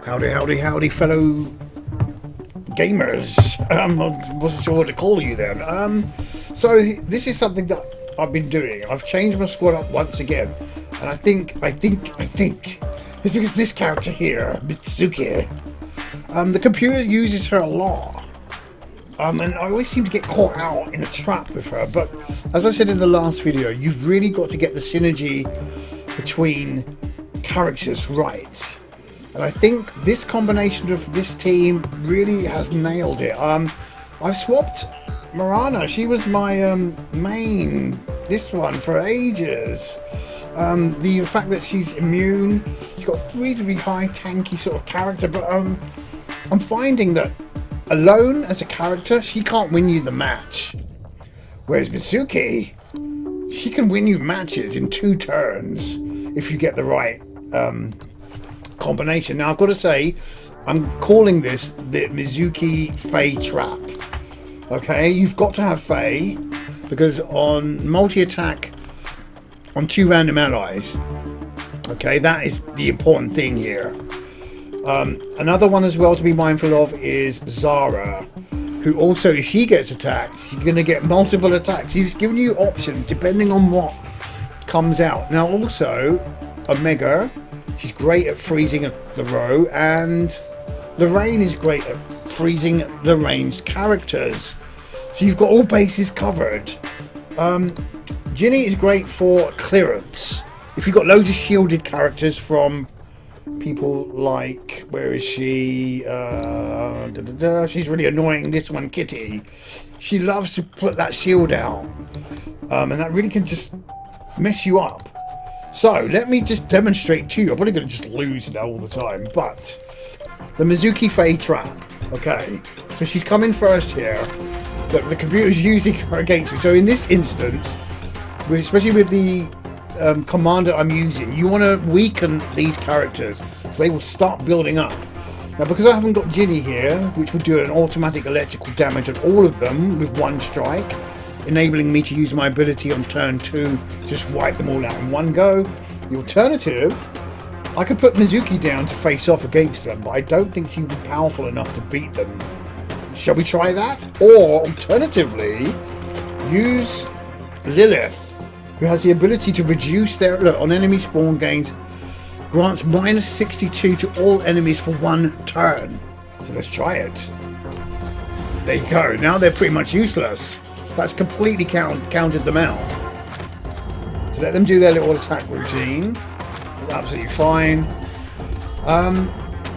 Howdy, howdy, howdy, fellow gamers. I wasn't sure what to call you then. So this is something that I've been doing. I've changed my squad up once again, and I think it's because this character here, Mitzuki, the computer uses her a lot, and I always seem to get caught out in a trap with her. But as I said in the last video, you've really got to get the synergy between characters right. And I think this combination of this team really has nailed it. I've swapped Marana. She was my main, this one, for ages. The fact that she's immune, she's got a reasonably high tanky sort of character, but I'm finding that alone as a character, she can't win you the match. Whereas Mitzuki, she can win you matches in 2 turns if you get the right combination. Now I've got to say, I'm calling this the Mitzuki Faye trap. Okay, you've got to have Faye, because on multi-attack on 2 random allies, okay, that is the important thing here. Another one as well to be mindful of is Zara, who also, if she gets attacked, she's going to get multiple attacks. She's giving you options depending on what comes out. Now also Omega, she's great at freezing the row, and Lorraine is great at freezing the ranged characters. So you've got all bases covered. Ginny is great for clearance. If you've got loads of shielded characters from people like, where is she? She's really annoying, this one, Kitty. She loves to put that shield out. And that really can just mess you up. So let me just demonstrate to you. I'm probably going to just lose now all the time, but the Mitzuki Faye trap. Okay, so she's coming first here. Look, the computer's using her against me. So in this instance, especially with the commander I'm using, you want to weaken these characters so they will start building up. Now, because I haven't got Ginny here, which would do an automatic electrical damage on all of them with 1 strike, enabling me to use my ability on turn 2, just wipe them all out in one go. The alternative, I could put Mitzuki down to face off against them, but I don't think she would be powerful enough to beat them. Shall we try that? Or alternatively, use Lilith, who has the ability to reduce their, look, on enemy spawn gains, grants -62 to all enemies for 1 turn. So let's try it. There you go. Now they're pretty much useless. That's completely counted them out. So let them do their little attack routine. It's absolutely fine.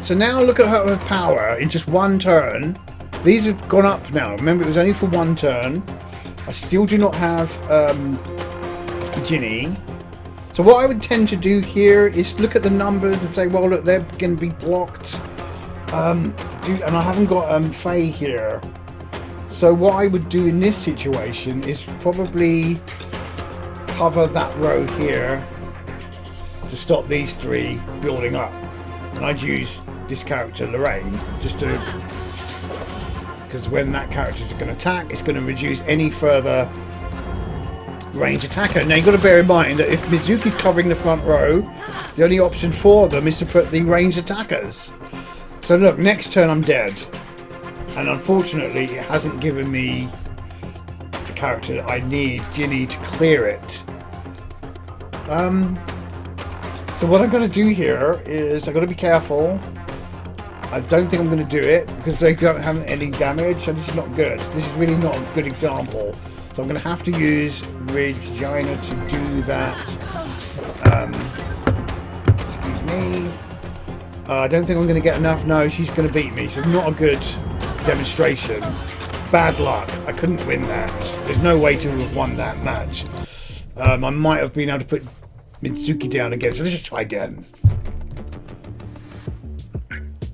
So now look at her power in just 1 turn. These have gone up now. Remember, it was only for 1 turn. I still do not have Ginny. So what I would tend to do here is look at the numbers and say, well, look, they're going to be blocked. And I haven't got Faye here. So what I would do in this situation is probably cover that row here to stop these 3 building up. And I'd use this character, Lorraine, just to, because when that character's going to attack, it's going to reduce any further range attacker. Now you've got to bear in mind that if Mitzuki's covering the front row, the only option for them is to put the ranged attackers. So look, next turn I'm dead. And unfortunately, it hasn't given me the character that I need, Ginny, to clear it. So what I'm going to do here is I've got to be careful. I don't think I'm going to do it because they don't have any damage, and this is not good. This is really not a good example. So I'm going to have to use Regina to do that. Excuse me. I don't think I'm going to get enough. No, she's going to beat me. So not a good demonstration. Bad luck. I couldn't win that. There's no way to have won that match. I might have been able to put Mitzuki down again. So let's just try again.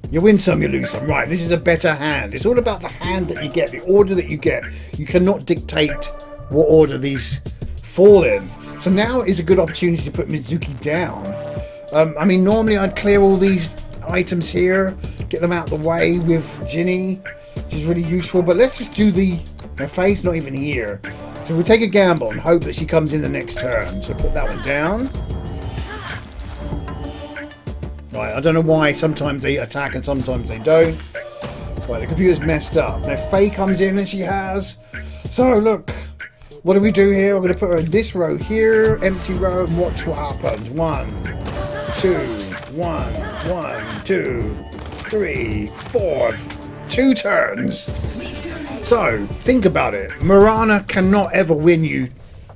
You win some, you lose some. Right, this is a better hand. It's all about the hand that you get, the order that you get. You cannot dictate what order these fall in. So now is a good opportunity to put Mitzuki down. I mean, normally I'd clear all these items here, get them out of the way with Ginny, which is really useful. But let's just do my Faye's not even here. So we'll take a gamble and hope that she comes in the next turn. So put that one down. Right, I don't know why sometimes they attack and sometimes they don't. Right, the computer's messed up. Now Faye comes in and she has... So look, what do we do here? I'm going to put her in this row here, empty row, and watch what happens. 1, 2, 1, 1, 2, 3, 4. 2 turns. So, think about it. Mirana cannot ever win you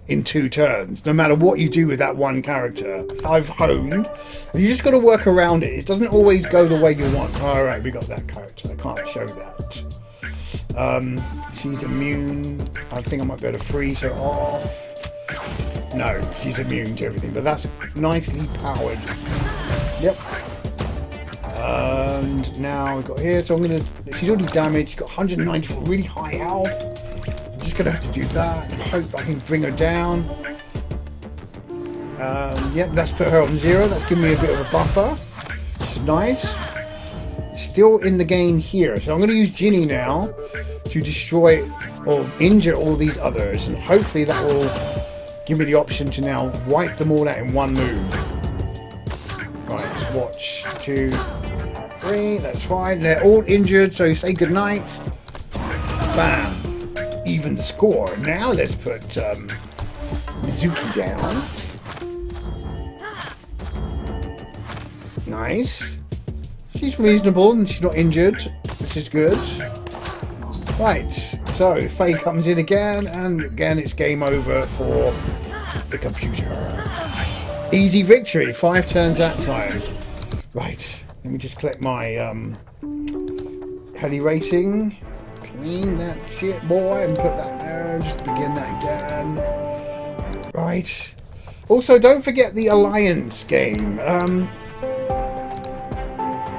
in 2 turns, no matter what you do with that one character. I've honed, and you just got to work around it. It doesn't always go the way you want. Alright, we got that character. I can't show that. She's immune. I think I might be able to freeze her off. No, she's immune to everything, but that's nicely powered. Yep. And now we've got here, so I'm gonna... She's already damaged, she's got 194, really high health. I'm just gonna have to do that and hope I can bring her down. Yep, that's put her on 0. That's given me a bit of a buffer, which is nice. Still in the game here, so I'm going to use Ginny now to destroy or injure all these others, and hopefully that will give me the option to now wipe them all out in one move. Right, watch 2, 3, that's fine. They're all injured, so say goodnight. Bam, even score. Now let's put Mitzuki down. Nice. She's reasonable and she's not injured, which is good. Right, so Faye comes in again, and again it's game over for the computer. Easy victory, 5 turns that time. Right, let me just collect my heli racing. Clean that shit, boy, and put that there. Just begin that again. Right. Also, don't forget the Alliance game.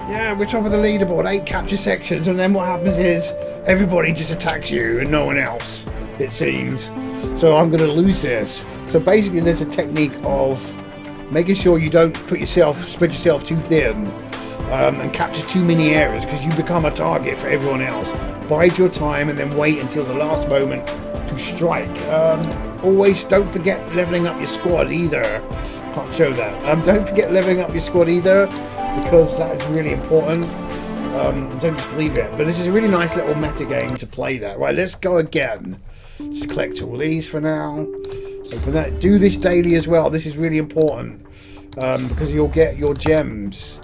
Yeah, we're top of the leaderboard, 8 capture sections, and then what happens is everybody just attacks you and no one else, it seems. So I'm going to lose this. So basically there's a technique of making sure you don't spread yourself too thin and capture too many areas, because you become a target for everyone else. Bide your time and then wait until the last moment to strike. Always don't forget leveling up your squad either. Can't show that. Don't forget leveling up your squad either, because that is really important. Don't just leave it. But this is a really nice little meta game to play that. Right, let's go again. Just collect all these for now. Open that. Do this daily as well. This is really important, because you'll get your gems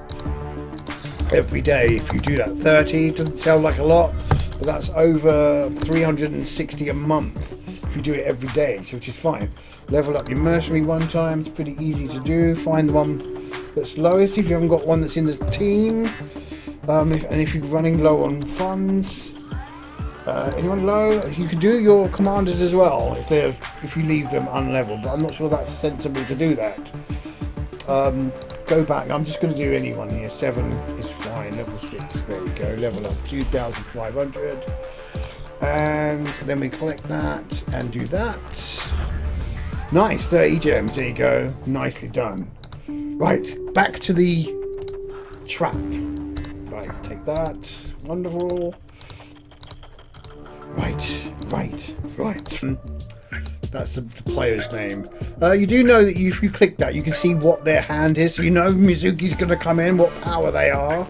every day if you do that. 30 doesn't sound like a lot, but that's over 360 a month if you do it every day, so which is fine. Level up your mercenary one time. It's pretty easy to do. Find the one that's lowest if you haven't got one that's in the team. And if you're running low on funds, anyone low, you can do your commanders as well if you leave them unleveled, but I'm not sure that's sensible to do that. Go back. I'm just going to do anyone here. 7 is fine. Level 6. There you go. Level up 2,500, and then we collect that and do that. Nice, 30 gems. There you go. Nicely done. Right, back to the trap. Right, take that. Wonderful. Right. That's the player's name. You do know that if you click that, you can see what their hand is. So you know Mitzuki's going to come in, what power they are.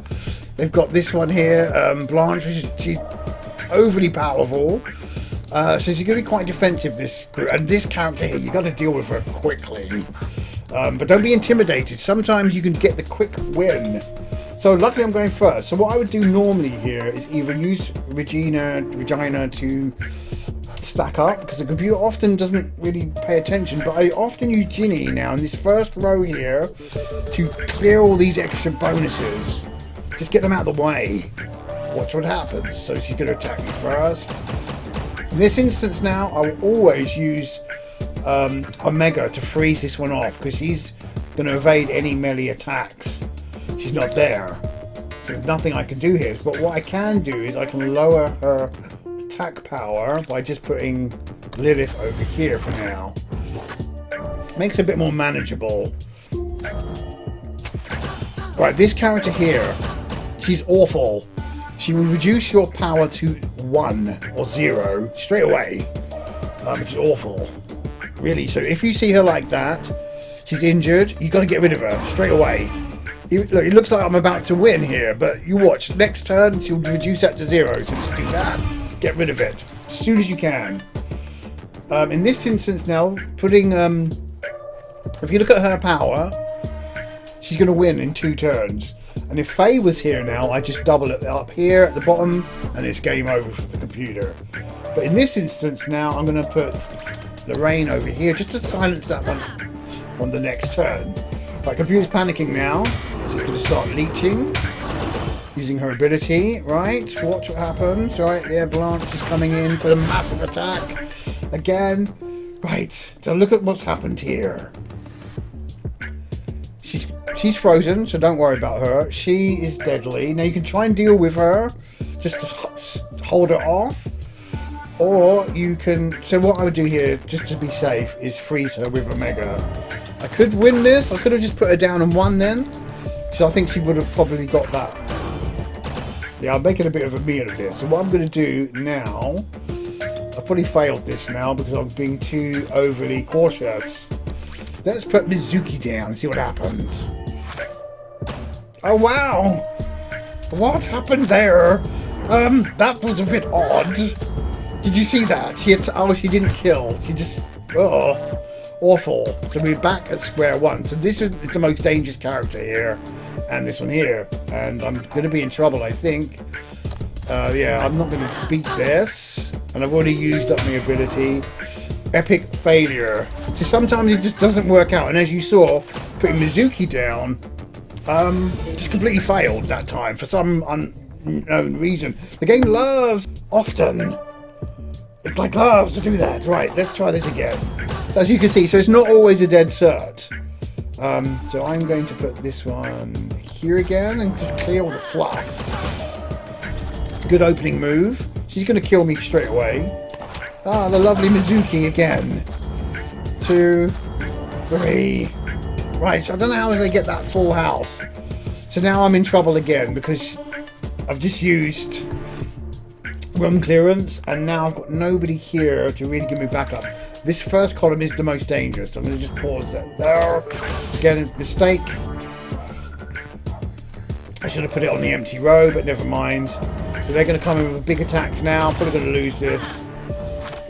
They've got this one here, Blanche, which she's overly powerful. So she's going to be quite defensive, this group. And this character here, you've got to deal with her quickly. But don't be intimidated. Sometimes you can get the quick win. So luckily I'm going first. So what I would do normally here is either use Regina to stack up, because the computer often doesn't really pay attention, but I often use Ginny now in this first row here to clear all these extra bonuses. Just get them out of the way. Watch what happens. So she's going to attack me first. In this instance now, I will always use Omega to freeze this one off, because she's going to evade any melee attacks. She's not there, so there's nothing I can do here. But what I can do is I can lower her attack power by just putting Lilith over here for now. Makes it a bit more manageable. Right, this character here, she's awful. She will reduce your power to 1 or 0 straight away, which is awful, really. So if you see her like that, she's injured, you've got to get rid of her straight away. Look, it looks like I'm about to win here, but you watch. Next turn, she'll reduce that to 0. So just do that. Get rid of it as soon as you can. In this instance now, putting... if you look at her power, she's going to win in 2 turns. And if Faye was here now, I just double it up here at the bottom, and it's game over for the computer. But in this instance now, I'm going to put Lorraine over here, just to silence that one on the next turn. Right, computer's panicking now. She's going to start leeching, using her ability. Right, watch what happens. Right, there, Blanche is coming in for the massive attack. Again. Right, so look at what's happened here. She's frozen, so don't worry about her. She is deadly. Now you can try and deal with her, just to hold her off. Or you can... So what I would do here, just to be safe, is freeze her with Omega. I could win this. I could have just put her down and won then. So I think she would have probably got that. Yeah, I'm making a bit of a meal of this. So what I'm going to do now... I've probably failed this now because I'm being too overly cautious. Let's put Mitzuki down and see what happens. Oh wow! What happened there? That was a bit odd. Did you see that? She didn't kill. She just... Oh, awful. So we're back at square one. So this is the most dangerous character here. And this one here. And I'm going to be in trouble, I think. Yeah, I'm not going to beat this. And I've already used up my ability. Epic failure. So sometimes it just doesn't work out. And as you saw, putting Mitzuki down, just completely failed that time for some unknown reason. The game loves, often, it loves to do that. Right, let's try this again. As you can see, so it's not always a dead cert. So I'm going to put this one here again and just clear all the fluff. It's a good opening move. She's going to kill me straight away. Ah, the lovely Mitzuki again. 2, 3. Right, so I don't know how they get that full house. So now I'm in trouble again because I've just used room clearance and now I've got nobody here to really give me backup. This first column is the most dangerous. So I'm going to just pause that there. Again, a mistake. I should have put it on the empty row, but never mind. So they're going to come in with big attacks now. I'm probably going to lose this.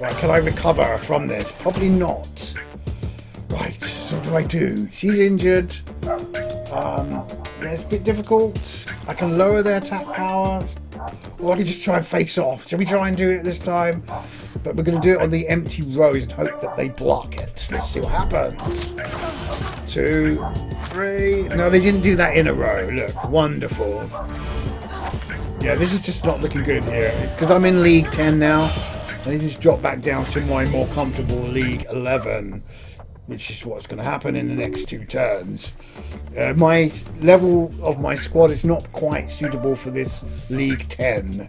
Right, can I recover from this? Probably not. Right, so what do I do? She's injured. Yeah, it's a bit difficult. I can lower their attack powers. Or I can just try and face off. Shall we try and do it this time? But we're going to do it on the empty rows and hope that they block it. Let's see what happens. 2, 3. No, they didn't do that in a row. Look, wonderful. Yeah, this is just not looking good here. Because I'm in League 10 now. I need to just drop back down to my more comfortable League 11. Which is what's going to happen in the next 2 turns. My level of my squad is not quite suitable for this League 10.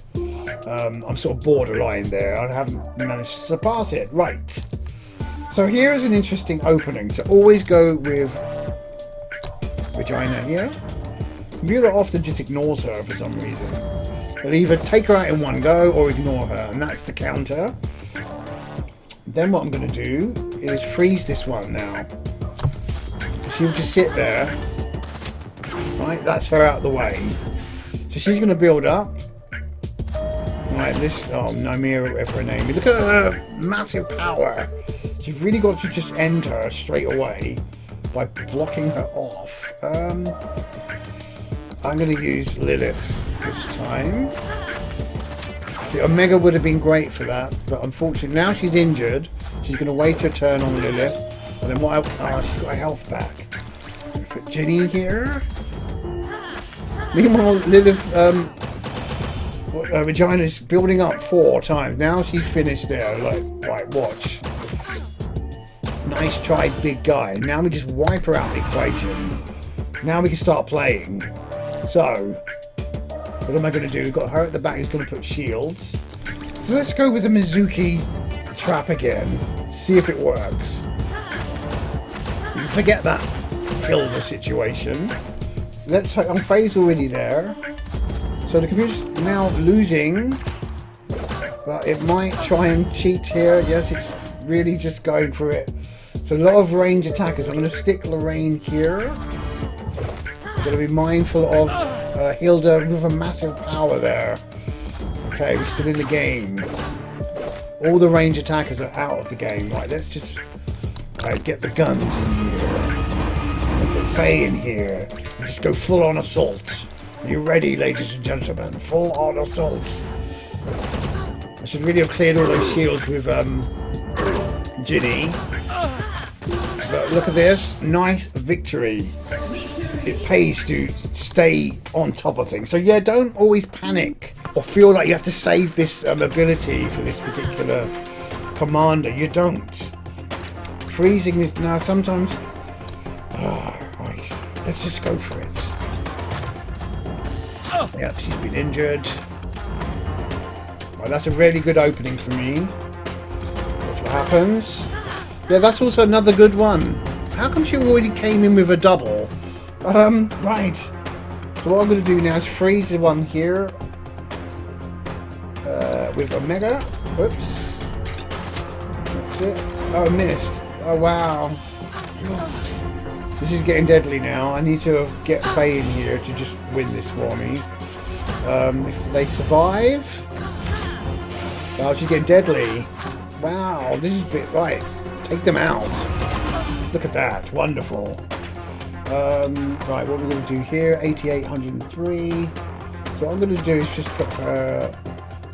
I'm sort of borderline there. I haven't managed to surpass it. Right. So here is an interesting opening. So always go with Regina here. Computer often just ignores her for some reason. They'll either take her out in one go or ignore her. And that's the counter. Then what I'm going to do is freeze this one now. She'll just sit there. Right, that's her out of the way. So she's going to build up. Right, this... Oh, Nymira, whatever her name is. Look at her massive power. You've really got to just end her straight away by blocking her off. I'm going to use Lilith this time. The Omega would have been great for that, but unfortunately now she's injured. She's going to wait her turn on Lilith, and then what? Oh, she's got her health back. Put Jenny here. Meanwhile, Lilith, Regina's building up 4 times. Now she's finished there. Like, right, watch. Nice try, big guy. Now we just wipe her out the equation. Now we can start playing. So. What am I going to do? We've got her at the back who's going to put shields. So let's go with the Mitzuki trap again. See if it works. You can forget that killed situation. Let's hope Faye's already there. So the computer's now losing. But it might try and cheat here. Yes, it's really just going for it. So a lot of range attackers. I'm going to stick Lorraine here. Got to be mindful of Hilda with a massive power there. Okay, we're still in the game. All the range attackers are out of the game. Right, let's just get the guns in here. Put Faye in here. And just go full on assault. Are you ready, ladies and gentlemen? Full on assault. I should really have cleared all those shields with Ginny. But look at this. Nice victory. It pays to stay on top of things. So yeah, don't always panic or feel like you have to save this ability for this particular commander. You don't. Freezing is now sometimes. Right, let's just go for it. Yep, she's been injured. Well, that's a really good opening for me. Watch what happens. Yeah, that's also another good one. How come she already came in with a double? Right. So what I'm going to do now is freeze the one here with Omega. Whoops. That's it. Oh, I missed. Oh, wow. This is getting deadly now. I need to get Faye in here to just win this for me. If they survive... Oh, she's getting deadly. Wow, this is a bit... Right. Take them out. Look at that. Wonderful. Right, what we're going to do here, 8803. So what I'm going to do is just put her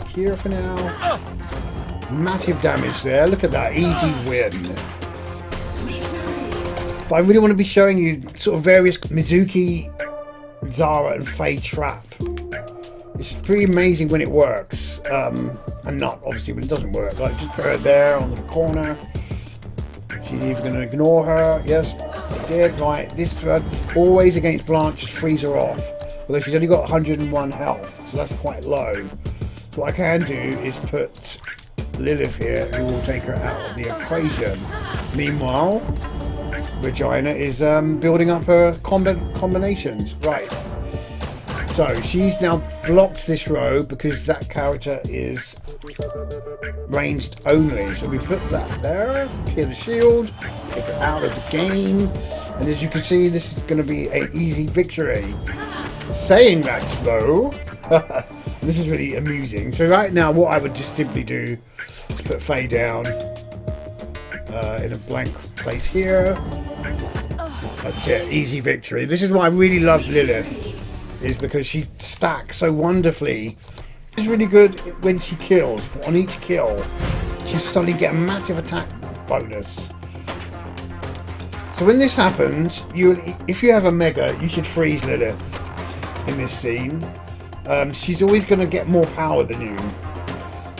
here for now. Massive damage there. Look at that. Easy win. But I really want to be showing you sort of various Mitzuki, Zara and Faye trap. It's pretty amazing when it works. And not, obviously, when it doesn't work. Like, just put her there on the corner. She's either going to ignore her. Yes. Did right. This always against Blanche, just freeze her off. Although she's only got 101 health, so that's quite low. So what I can do is put Lilith here, who will take her out of the equation. Meanwhile, Regina is building up her combinations. Right. So she's now blocked this row because that character is ranged only. So we put that there, clear the shield, take her out of the game, and as you can see, this is going to be an easy victory. Saying that though, this is really amusing. So right now, what I would just simply do is put Faye down in a blank place here. That's it, easy victory. This is why I really love Lilith, is because she stacks so wonderfully. It's really good when she kills. On each kill, she suddenly get a massive attack bonus. So when this happens, if you have a Mega, you should freeze Lilith in this scene. She's always going to get more power than you.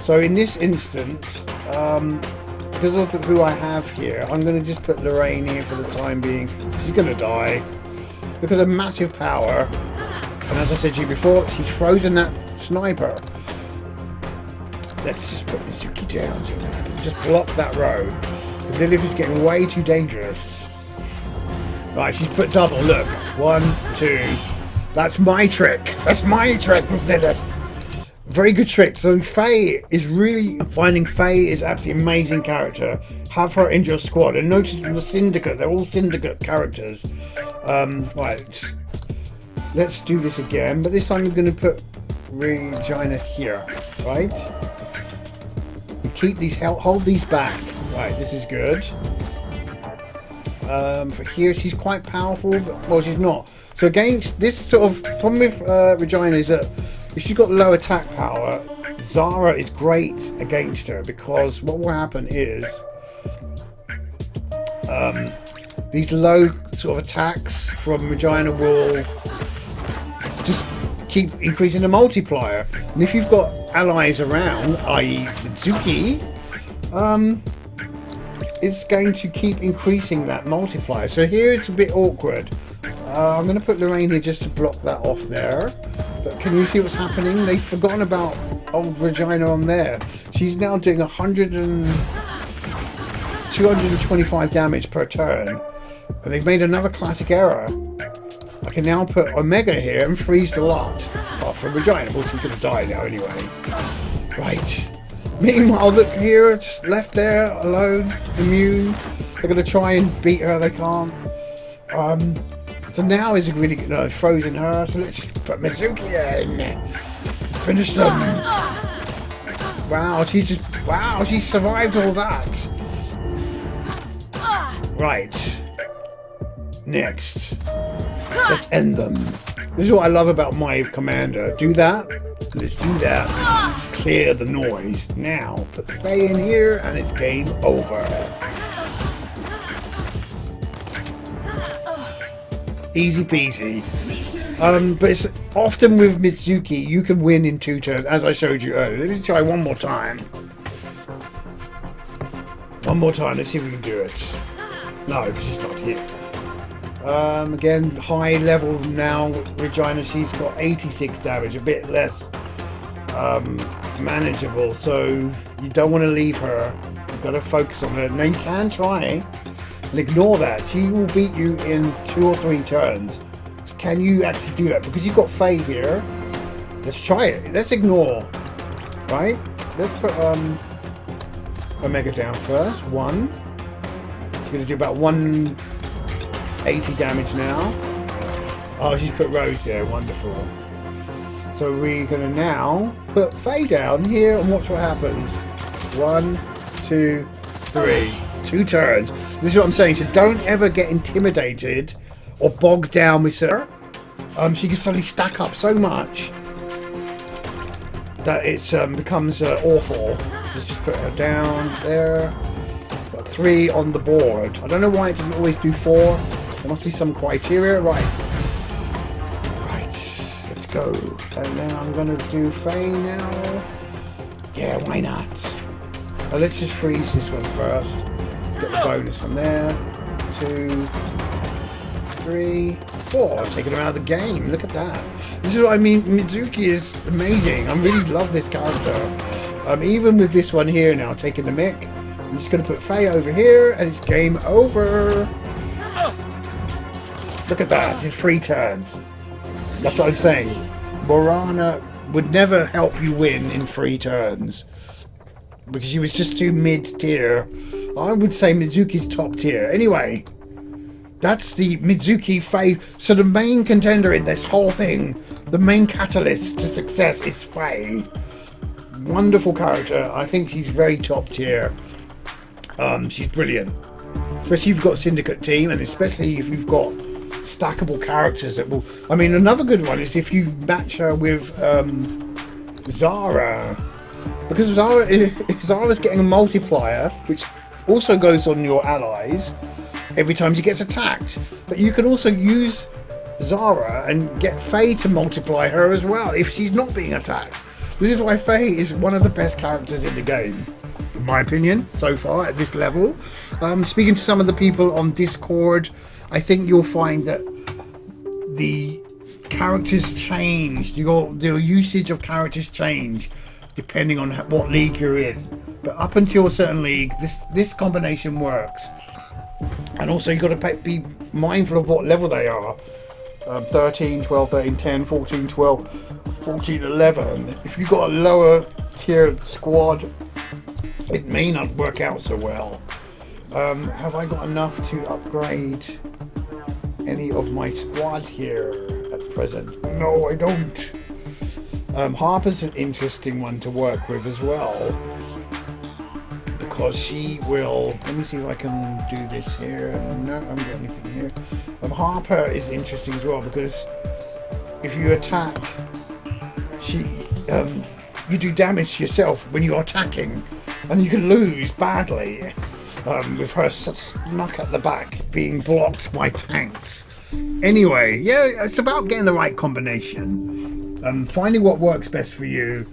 So in this instance, because of who I have here, I'm going to just put Lorraine here for the time being. She's going to die because of massive power. And as I said to you before, she's frozen that sniper. Let's just put Mitzuki down so I can just block that row. Lilith is getting way too dangerous. Right, she's put double. Look, 1, 2. That's my trick. That's my trick with Lilith. Very good trick. So Faye is really finding Faye is absolutely amazing character. Have her in your squad. And notice from the Syndicate, they're all Syndicate characters. Right. Let's do this again, but this time I'm going to put Regina here, right? And keep these, hold these back. Right, this is good. For here, she's quite powerful, but, well, she's not. So against this sort of problem with Regina is that if she's got low attack power, Zara is great against her, because what will happen is these low sort of attacks from Regina will just keep increasing the multiplier. And if you've got allies around, i.e. Mitzuki, it's going to keep increasing that multiplier. So here it's a bit awkward. I'm going to put Lorraine here just to block that off there. But can you see what's happening? They've forgotten about old Regina on there. She's now doing 225 damage per turn. And they've made another classic error. I can now put Omega here and freeze the lot. Apart from Regina, well, she's going to die now anyway. Right. Meanwhile, look here, just left there, alone, immune. They're going to try and beat her, they can't. So now is a really good, no, frozen her, so let's just put Mitzuki in. Finish them. Wow, she's survived all that. Right. Next. Let's end them. This is what I love about my commander. Do that. Let's do that. Clear the noise. Now, put Faye in here and it's game over. Easy peasy. But it's often with Mitzuki, you can win in 2 turns, as I showed you earlier. Let me try one more time. One more time, let's see if we can do it. No, because she's not here. Again, high level now, Regina, she's got 86 damage, a bit less manageable, so you don't want to leave her. You've got to focus on her. Now you can try and ignore that. She will beat you in 2 or 3 turns. So can you actually do that? Because you've got Faye here. Let's try it. Let's ignore. Right? Let's put Omega down first. 1. She's going to do about 180 damage now. Oh, she's put Rose there. Wonderful. So we're going to now put Faye down here and watch what happens. 1, 2, 3. 2 turns. This is what I'm saying. So don't ever get intimidated or bogged down with her. She can suddenly stack up so much that it becomes awful. Let's just put her down there. Got 3 on the board. I don't know why it doesn't always do 4. There must be some criteria. Right. Let's go. And then I'm going to do Faye now. Yeah, why not? Let's just freeze this one first. Get the bonus from there. 2, 3, 4. Taking her out of the game. Look at that. This is what I mean. Mitzuki is amazing. I really love this character. Even with this one here now, taking the mic. I'm just going to put Faye over here, and it's game over. Look at that. It's 3 turns. That's what I'm saying. Morana would never help you win in 3 turns. Because she was just too mid-tier. I would say Mitsuki's top tier. Anyway, that's the Mitzuki Faye. So the main contender in this whole thing, the main catalyst to success is Faye. Wonderful character. I think she's very top tier. She's brilliant. Especially if you've got a syndicate team, and especially if you've got stackable characters that will... I mean, another good one is if you match her with Zara. Because Zara's getting a multiplier, which also goes on your allies every time she gets attacked. But you can also use Zara and get Faye to multiply her as well if she's not being attacked. This is why Faye is one of the best characters in the game, in my opinion, so far at this level. Speaking to some of the people on Discord, I think you'll find that the characters change, your usage of characters change depending on what league you're in. But up until a certain league, this combination works. And also you've got to be mindful of what level they are. 13, 12, 13, 10, 14, 12, 14, 11. If you've got a lower tier squad, it may not work out so well. Have I got enough to upgrade any of my squad here at present? No, I don't. Harper's an interesting one to work with as well, because she will... Let me see if I can do this here. No, I haven't got anything here. Harper is interesting as well, because if you attack, you do damage to yourself when you're attacking, and you can lose badly with her snuck at the back being blocked by tanks. Anyway, yeah, it's about getting the right combination. Finding what works best for you,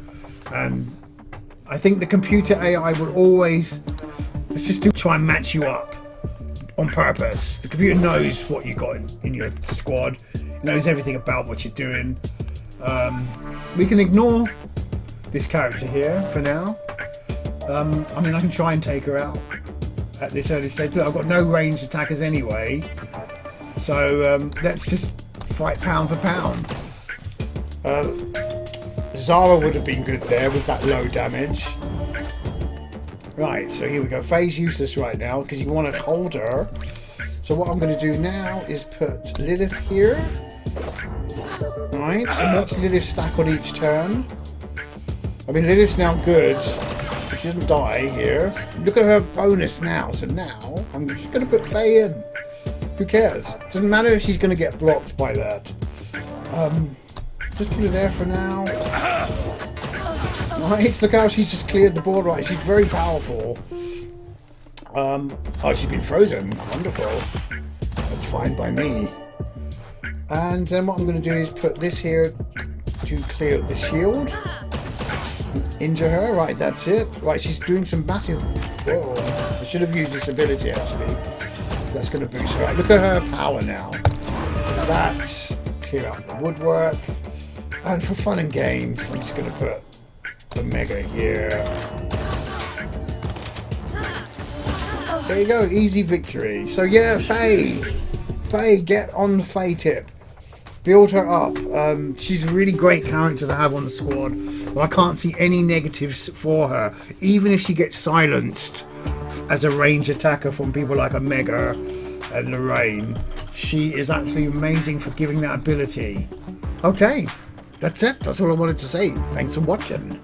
and I think the computer AI will always, let's just try and match you up on purpose. The computer knows what you got in your squad, knows everything about what you're doing. We can ignore this character here for now. I mean, I can try and take her out at this early stage. Look, I've got no ranged attackers anyway, so let's just fight pound for pound. Zara would have been good there with that low damage. Right, so here we go. Faye's useless right now because you want to hold her. So what I'm going to do now is put Lilith here. Right, so watch Lilith stack on each turn. I mean, Lilith's now good. She doesn't die here. Look at her bonus now. So now I'm just going to put Faye in. Who cares? Doesn't matter if she's going to get blocked by that. Just put her there for now. Right, look how she's just cleared the board. Right, she's very powerful. Oh, she's been frozen. Wonderful. That's fine by me. And then what I'm going to do is put this here to clear the shield. Injure her. Right, that's it. Right, she's doing some massive... Whoa. I should have used this ability, actually. That's going to boost her. Right, look at her power now. That. Clear out the woodwork. And for fun and games, I'm just going to put Omega here. There you go, easy victory. So yeah, Faye, get on the Faye tip. Build her up. She's a really great character to have on the squad. I can't see any negatives for her. Even if she gets silenced as a range attacker from people like Omega and Lorraine, she is actually amazing for giving that ability. Okay, that's it. That's all I wanted to say. Thanks for watching.